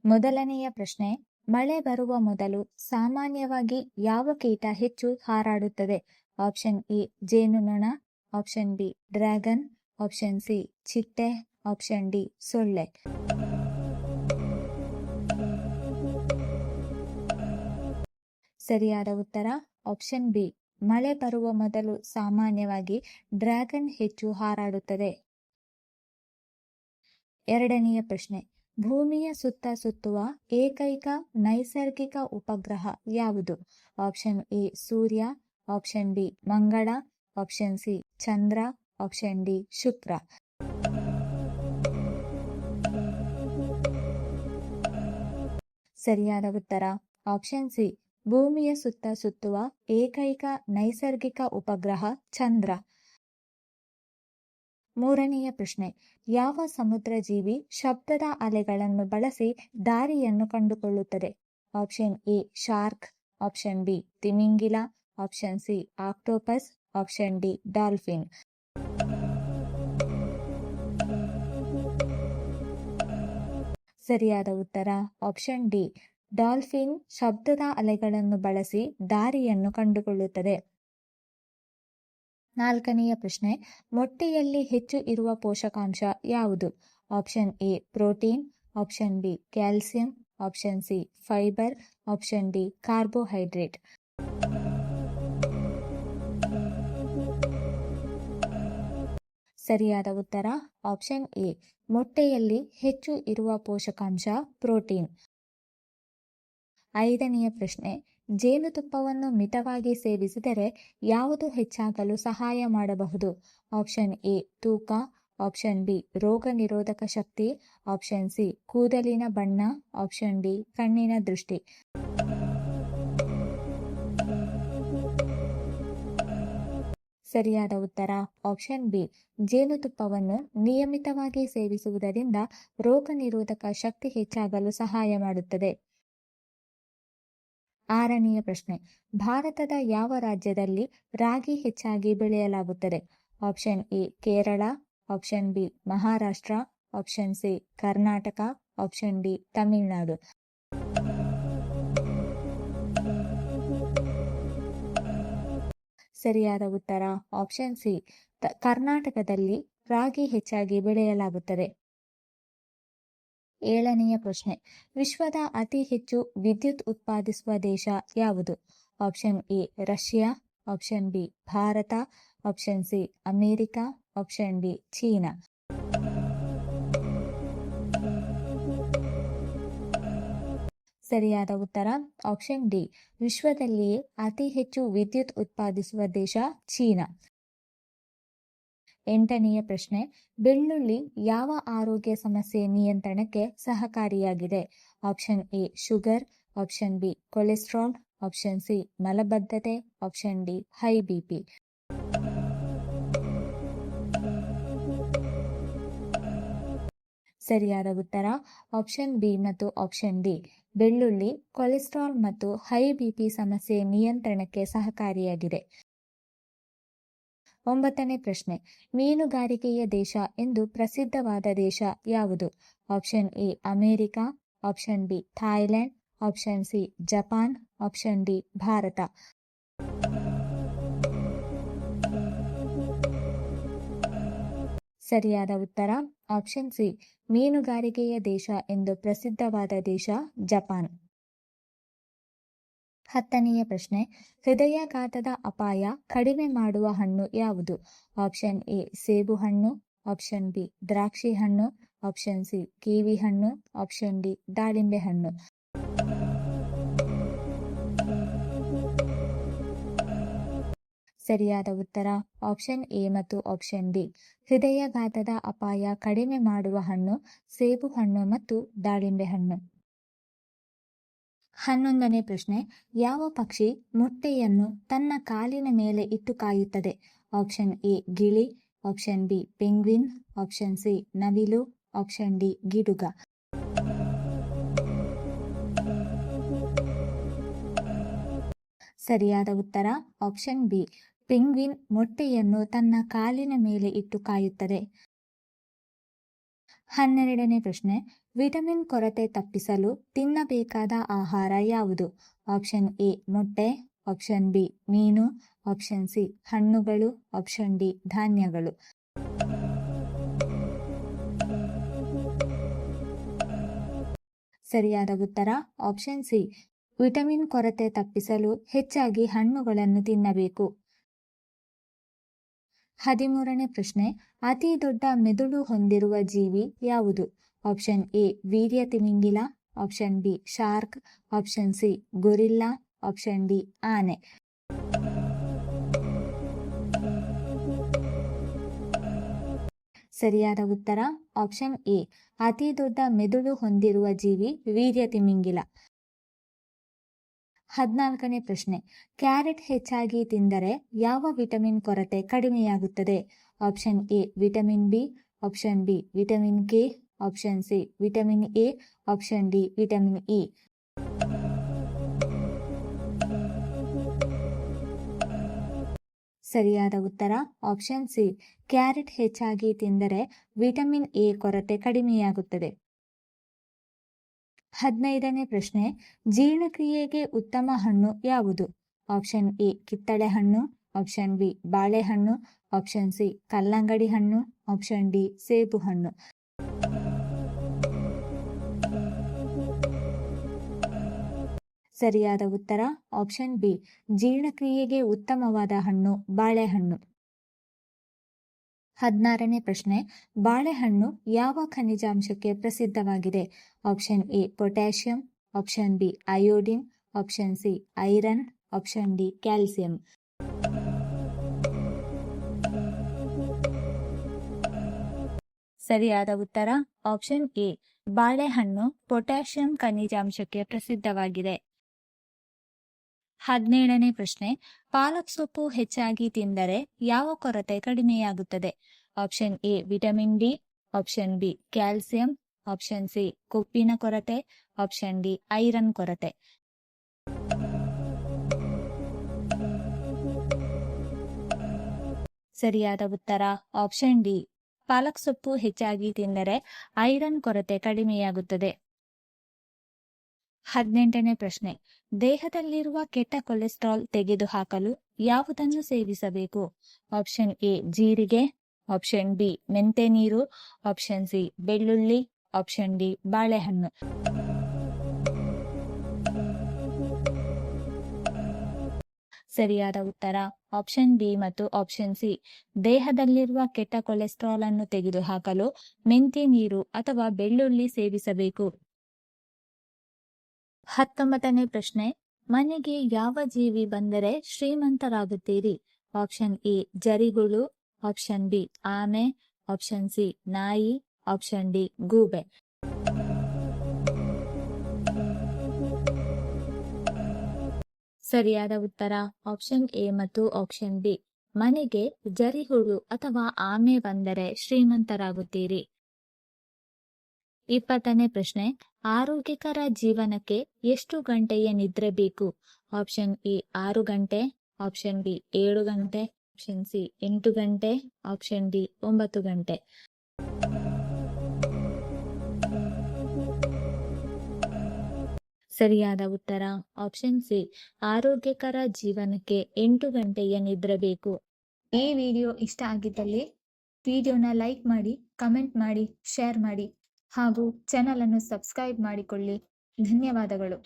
ಮೊದಲನೆಯ ಪ್ರಶ್ನೆ, ಮಳೆ ಬರುವ ಮೊದಲು ಸಾಮಾನ್ಯವಾಗಿ ಯಾವ ಕೀಟ ಹೆಚ್ಚು ಹಾರಾಡುತ್ತದೆ? ಆಪ್ಷನ್ ಎ ಜೇನುನೊಣ, option B dragon, option C ಚಿಟ್ಟೆ, ಆಪ್ಷನ್ ಡಿ ಸೊಳ್ಳೆ. ಸರಿಯಾದ ಉತ್ತರ ಆಪ್ಷನ್ ಬಿ. ಮಳೆ ಬರುವ ಮೊದಲು ಸಾಮಾನ್ಯವಾಗಿ ಡ್ರ್ಯಾಗನ್ ಹೆಚ್ಚು ಹಾರಾಡುತ್ತದೆ. ಎರಡನೆಯ ಪ್ರಶ್ನೆ, ಭೂಮಿಯ ಸುತ್ತ ಸುತ್ತುವ ಏಕೈಕ ನೈಸರ್ಗಿಕ ಉಪಗ್ರಹ ಯಾವುದು? Option A Surya, option B ಮಂಗಳ, ಆಪ್ಷನ್ ಸಿ ಚಂದ್ರ, ಆಪ್ಷನ್ ಡಿ ಶುಕ್ರ. ಸರಿಯಾದ ಉತ್ತರ ಆಪ್ಷನ್ ಸಿ. ಭೂಮಿಯ ಸುತ್ತ ಸುತ್ತುವ ಏಕೈಕ ನೈಸರ್ಗಿಕ ಉಪಗ್ರಹ ಚಂದ್ರ. ಮೂರನೆಯ ಪ್ರಶ್ನೆ, ಯಾವ ಸಮುದ್ರ ಜೀವಿ ಶಬ್ದದ ಅಲೆಗಳನ್ನು ಬಳಸಿ ದಾರಿಯನ್ನು ಕಂಡುಕೊಳ್ಳುತ್ತದೆ? Option A shark, option B ತಿಮಿಂಗಿಲ, option C octopus, option D dolphin. ಸರಿಯಾದ ಉತ್ತರ ಆಪ್ಷನ್ ಡಿ. ಡಾಲ್ಫಿನ್ ಶಬ್ದದ ಅಲೆಗಳನ್ನು ಬಳಸಿ ದಾರಿಯನ್ನು ಕಂಡುಕೊಳ್ಳುತ್ತದೆ. ನಾಲ್ಕನೆಯ ಪ್ರಶ್ನೆ, ಮೊಟ್ಟೆಯಲ್ಲಿ ಹೆಚ್ಚು ಇರುವ ಪೋಷಕಾಂಶ ಯಾವುದು? Option A protein, option B calcium, option C fibre, option D carbohydrate. ಸರಿಯಾದ ಉತ್ತರ ಆಪ್ಷನ್ ಎ. ಮೊಟ್ಟೆಯಲ್ಲಿ ಹೆಚ್ಚು ಇರುವ ಪೋಷಕಾಂಶ ಪ್ರೋಟೀನ್. ಐದನೆಯ ಪ್ರಶ್ನೆ, ಜೇನುತುಪ್ಪವನ್ನು ಮಿತವಾಗಿ ಸೇವಿಸಿದರೆ ಯಾವುದು ಹೆಚ್ಚಾಗಲು ಸಹಾಯ ಮಾಡಬಹುದು? ಆಪ್ಷನ್ ಎ ತೂಕ, ಆಪ್ಷನ್ ಬಿ ರೋಗ ನಿರೋಧಕ ಶಕ್ತಿ, ಆಪ್ಷನ್ ಸಿ ಕೂದಲಿನ ಬಣ್ಣ, ಆಪ್ಷನ್ ಡಿ ಕಣ್ಣಿನ ದೃಷ್ಟಿ. ಸರಿಯಾದ ಉತ್ತರ ಆಪ್ಷನ್ ಬಿ. ಜೇನುತುಪ್ಪವನ್ನು ನಿಯಮಿತವಾಗಿ ಸೇವಿಸುವುದರಿಂದ ರೋಗ ನಿರೋಧಕ ಶಕ್ತಿ ಹೆಚ್ಚಾಗಲು ಸಹಾಯ ಮಾಡುತ್ತದೆ. ಆರನೆಯ ಪ್ರಶ್ನೆ, ಭಾರತದ ಯಾವ ರಾಜ್ಯದಲ್ಲಿ ರಾಗಿ ಹೆಚ್ಚಾಗಿ ಬೆಳೆಯಲಾಗುತ್ತದೆ? Option A Kerala, option B Maharashtra, option C Karnataka, option D Tamil Nadu. ಸರಿಯಾದ ಉತ್ತರ ಆಪ್ಷನ್ ಸಿ. ಕರ್ನಾಟಕದಲ್ಲಿ ರಾಗಿ ಹೆಚ್ಚಾಗಿ ಬೆಳೆಯಲಾಗುತ್ತದೆ. ಏಳನೆಯ ಪ್ರಶ್ನೆ, ವಿಶ್ವದ ಅತಿ ಹೆಚ್ಚು ವಿದ್ಯುತ್ ಉತ್ಪಾದಿಸುವ ದೇಶ ಯಾವುದು? Option A Russia, option B Bharat, option C America, option D China. ಸರಿಯಾದ ಉತ್ತರ ಆಪ್ಷನ್ ಡಿ. ವಿಶ್ವದಲ್ಲಿಯೇ ಅತಿ ಹೆಚ್ಚು ವಿದ್ಯುತ್ ಉತ್ಪಾದಿಸುವ ದೇಶ ಚೀನಾ. ಎಂಟನೆಯ ಪ್ರಶ್ನೆ, ಬೆಳ್ಳುಳ್ಳಿ ಯಾವ ಆರೋಗ್ಯ ಸಮಸ್ಯೆ ನಿಯಂತ್ರಣಕ್ಕೆ ಸಹಕಾರಿಯಾಗಿದೆ? Option A sugar, option B cholesterol, option C ಮಲಬದ್ಧತೆ, ಆಪ್ಷನ್ ಡಿ ಹೈ ಬಿಪಿ. ಸರಿಯಾದ ಉತ್ತರ ಆಪ್ಷನ್ ಬಿ ಮತ್ತು ಆಪ್ಷನ್ ಡಿ. ಬೆಳ್ಳುಳ್ಳಿ ಕೊಲೆಸ್ಟ್ರಾಲ್ ಮತ್ತು ಹೈ ಬಿಪಿ ಸಮಸ್ಯೆ ನಿಯಂತ್ರಣಕ್ಕೆ ಸಹಕಾರಿಯಾಗಿದೆ. ಒಂಬತ್ತನೇ ಪ್ರಶ್ನೆ, ಮೀನುಗಾರಿಕೆಯ ದೇಶ ಎಂದು ಪ್ರಸಿದ್ಧವಾದ ದೇಶ ಯಾವುದು? Option A America, option B Thailand, option C Japan, option D Bharat. ಸರಿಯಾದ ಉತ್ತರ ಆಪ್ಷನ್ ಸಿ. ಮೀನುಗಾರಿಕೆಯ ದೇಶ ಎಂದು ಪ್ರಸಿದ್ಧವಾದ ದೇಶ ಜಪಾನ್. ಹತ್ತನೆಯ ಪ್ರಶ್ನೆ, ಹೃದಯಾಘಾತದ ಅಪಾಯ ಕಡಿಮೆ ಮಾಡುವ ಹಣ್ಣು ಯಾವುದು? ಆಪ್ಷನ್ ಎ ಸೇಬು ಹಣ್ಣು, ಆಪ್ಷನ್ ಬಿ ದ್ರಾಕ್ಷಿ ಹಣ್ಣು, ಆಪ್ಷನ್ ಸಿ ಕಿವಿ ಹಣ್ಣು, ಆಪ್ಷನ್ ಡಿ ದಾಳಿಂಬೆ ಹಣ್ಣು. ಸರಿಯಾದ ಉತ್ತರ ಆಪ್ಷನ್ ಎ ಮತ್ತು ಆಪ್ಷನ್ ಡಿ. ಹೃದಯಾಘಾತದ ಅಪಾಯ ಕಡಿಮೆ ಮಾಡುವ ಹಣ್ಣು ಸೇಬು ಹಣ್ಣು ಮತ್ತು ದಾಳಿಂಬೆ ಹಣ್ಣು. 11ನೇ ಪ್ರಶ್ನೆ, ಯಾವ ಪಕ್ಷಿ ಮೊಟ್ಟೆಯನ್ನು ತನ್ನ ಕಾಲಿನ ಮೇಲೆ ಇಟ್ಟು ಕಾಯುತ್ತದೆ? ಆಪ್ಷನ್ ಎ ಗಿಳಿ, option B penguin, option C ನವಿಲು, ಆಪ್ಷನ್ ಡಿ ಗಿಡುಗ. ಸರಿಯಾದ ಉತ್ತರ ಆಪ್ಷನ್ ಬಿ. ಪೆಂಗ್ವಿನ್ ಮೊಟ್ಟೆಯನ್ನು ತನ್ನ ಕಾಲಿನ ಮೇಲೆ ಇಟ್ಟು ಕಾಯುತ್ತದೆ. 12ನೇ ಪ್ರಶ್ನೆ, ವಿಟಮಿನ್ ಕೊರತೆ ತಪ್ಪಿಸಲು ತಿನ್ನಬೇಕಾದ ಆಹಾರ ಯಾವುದು? ಆಪ್ಷನ್ ಎ ಮೊಟ್ಟೆ, ಆಪ್ಷನ್ ಬಿ ಮೀನು, ಆಪ್ಷನ್ ಸಿ ಹಣ್ಣುಗಳು, ಆಪ್ಷನ್ ಡಿ ಧಾನ್ಯಗಳು. ಸರಿಯಾದ ಉತ್ತರ ಆಪ್ಷನ್ ಸಿ. ವಿಟಮಿನ್ ಕೊರತೆ ತಪ್ಪಿಸಲು ಹೆಚ್ಚಾಗಿ ಹಣ್ಣುಗಳನ್ನು ತಿನ್ನಬೇಕು. 13ನೇ ಪ್ರಶ್ನೆ, ಅತಿ ದೊಡ್ಡ ಮೆದುಳು ಹೊಂದಿರುವ ಜೀವಿ ಯಾವುದು? ಆಪ್ಷನ್ ಎ ವೀರ್ಯ ತಿಮಿಂಗಿಲ, option B shark, option C gorilla, option D ಆನೆ. ಸರಿಯಾದ ಉತ್ತರ ಆಪ್ಷನ್ ಎ. ಅತಿ ದೊಡ್ಡ ಮೆದುಳು ಹೊಂದಿರುವ ಜೀವಿ ವೀರ್ಯ ತಿಮಿಂಗಿಲ. 14ನೇ ಪ್ರಶ್ನೆ, ಕ್ಯಾರೆಟ್ ಹೆಚ್ಚಾಗಿ ತಿಂದರೆ ಯಾವ ವಿಟಮಿನ್ ಕೊರತೆ ಕಡಿಮೆಯಾಗುತ್ತದೆ? Option A vitamin B, option B vitamin K, option C vitamin A, option D vitamin E. ಸರಿಯಾದ ಉತ್ತರ ಆಪ್ಷನ್ ಸಿ. ಕ್ಯಾರೆಟ್ ಹೆಚ್ಚಾಗಿ ತಿಂದರೆ ವಿಟಮಿನ್ ಎ ಕೊರತೆ ಕಡಿಮೆಯಾಗುತ್ತದೆ. 15ನೇ ಪ್ರಶ್ನೆ, ಜೀರ್ಣಕ್ರಿಯೆಗೆ ಉತ್ತಮ ಹಣ್ಣು ಯಾವುದು? ಆಪ್ಷನ್ ಎ ಕಿತ್ತಳೆ ಹಣ್ಣು, ಆಪ್ಷನ್ ಬಿ ಬಾಳೆಹಣ್ಣು, ಆಪ್ಷನ್ ಸಿ ಕಲ್ಲಂಗಡಿ ಹಣ್ಣು, ಆಪ್ಷನ್ ಡಿ ಸೇಬು ಹಣ್ಣು. ಸರಿಯಾದ ಉತ್ತರ ಆಪ್ಷನ್ ಬಿ. ಜೀರ್ಣಕ್ರಿಯೆಗೆ ಉತ್ತಮವಾದ ಹಣ್ಣು ಬಾಳೆಹಣ್ಣು. 16ನೇ ಪ್ರಶ್ನೆ, ಬಾಳೆಹಣ್ಣು ಯಾವ ಖನಿಜಾಂಶಕ್ಕೆ ಪ್ರಸಿದ್ಧವಾಗಿದೆ? Option A potassium, option B iodine, option C iron, option D calcium. ಸರಿಯಾದ ಉತ್ತರ ಆಪ್ಷನ್ ಎ. ಬಾಳೆಹಣ್ಣು ಪೊಟ್ಯಾಷಿಯಂ ಖನಿಜಾಂಶಕ್ಕೆ ಪ್ರಸಿದ್ಧವಾಗಿದೆ. 17ನೇ ಪ್ರಶ್ನೆ, ಪಾಲಕ್ ಸೊಪ್ಪು ಹೆಚ್ಚಾಗಿ ತಿಂದರೆ ಯಾವ ಕೊರತೆ ಕಡಿಮೆಯಾಗುತ್ತದೆ? Option A vitamin D, option B calcium, option C ಕೊಬ್ಬಿನ ಕೊರತೆ, ಆಪ್ಷನ್ ಡಿ ಐರನ್ ಕೊರತೆ. ಸರಿಯಾದ ಉತ್ತರ ಆಪ್ಷನ್ ಡಿ. ಪಾಲಕ್ ಸೊಪ್ಪು ಹೆಚ್ಚಾಗಿ ತಿಂದರೆ ಐರನ್ ಕೊರತೆ ಕಡಿಮೆಯಾಗುತ್ತದೆ. 18ನೇ ಪ್ರಶ್ನೆ, ದೇಹದಲ್ಲಿರುವ ಕೆಟ್ಟ ಕೊಲೆಸ್ಟ್ರಾಲ್ ತೆಗೆದುಹಾಕಲು ಯಾವುದನ್ನು ಸೇವಿಸಬೇಕು? ಆಪ್ಷನ್ ಎ ಜೀರಿಗೆ, ಆಪ್ಷನ್ ಬಿ ಮೆಂತೆ ನೀರು, ಆಪ್ಷನ್ ಸಿ ಬೆಳ್ಳುಳ್ಳಿ, ಆಪ್ಷನ್ ಡಿ ಬಾಳೆಹಣ್ಣು. ಸರಿಯಾದ ಉತ್ತರ ಆಪ್ಷನ್ ಬಿ ಮತ್ತು ಆಪ್ಷನ್ ಸಿ. ದೇಹದಲ್ಲಿರುವ ಕೆಟ್ಟ ಕೊಲೆಸ್ಟ್ರಾಲ್ ಅನ್ನು ತೆಗೆದುಹಾಕಲು ಮೆಂತೆ ನೀರು ಅಥವಾ ಬೆಳ್ಳುಳ್ಳಿ ಸೇವಿಸಬೇಕು. 19ನೇ ಪ್ರಶ್ನೆ, ಮನೆಗೆ ಯಾವ ಜೀವಿ ಬಂದರೆ ಶ್ರೀಮಂತರಾಗುತ್ತೀರಿ? ಆಪ್ಷನ್ ಎ ಜರಿಹುಳು, ಆಪ್ಷನ್ ಬಿ ಆಮೆ, ಆಪ್ಷನ್ ಸಿ ನಾಯಿ, ಆಪ್ಷನ್ ಡಿ ಗೂಬೆ. ಸರಿಯಾದ ಉತ್ತರ ಆಪ್ಷನ್ ಎ ಮತ್ತು ಆಪ್ಷನ್ ಬಿ. ಮನೆಗೆ ಜರಿಹುಳು ಅಥವಾ ಆಮೆ ಬಂದರೆ ಶ್ರೀಮಂತರಾಗುತ್ತೀರಿ. 20ನೇ ಪ್ರಶ್ನೆ, ಆರೋಗ್ಯಕರ ಜೀವನಕ್ಕೆ ಎಷ್ಟು ಗಂಟೆಯ ನಿದ್ರೆ ಬೇಕು? ಆಪ್ಷನ್ ಎ 6 ಗಂಟೆ, ಆಪ್ಷನ್ ಬಿ 7 ಗಂಟೆ, ಆಪ್ಷನ್ ಸಿ 8 ಗಂಟೆ, ಆಪ್ಷನ್ ಡಿ 9 ಗಂಟೆ. ಸರಿಯಾದ ಉತ್ತರ ಆಪ್ಷನ್ ಸಿ. ಆರೋಗ್ಯಕರ ಜೀವನಕ್ಕೆ 8 ಗಂಟೆಯ ನಿದ್ರೆ ಬೇಕು. ಈ ವಿಡಿಯೋ ಇಷ್ಟ ಆಗಿದ್ದಲ್ಲಿ ವಿಡಿಯೋನ ಲೈಕ್ ಮಾಡಿ, ಕಮೆಂಟ್ ಮಾಡಿ, ಶೇರ್ ಮಾಡಿ ಹಾಗೂ ಚಾನಲ್ ಅನ್ನು ಸಬ್ಸ್ಕ್ರೈಬ್ ಮಾಡಿಕೊಳ್ಳಿ. ಧನ್ಯವಾದಗಳು.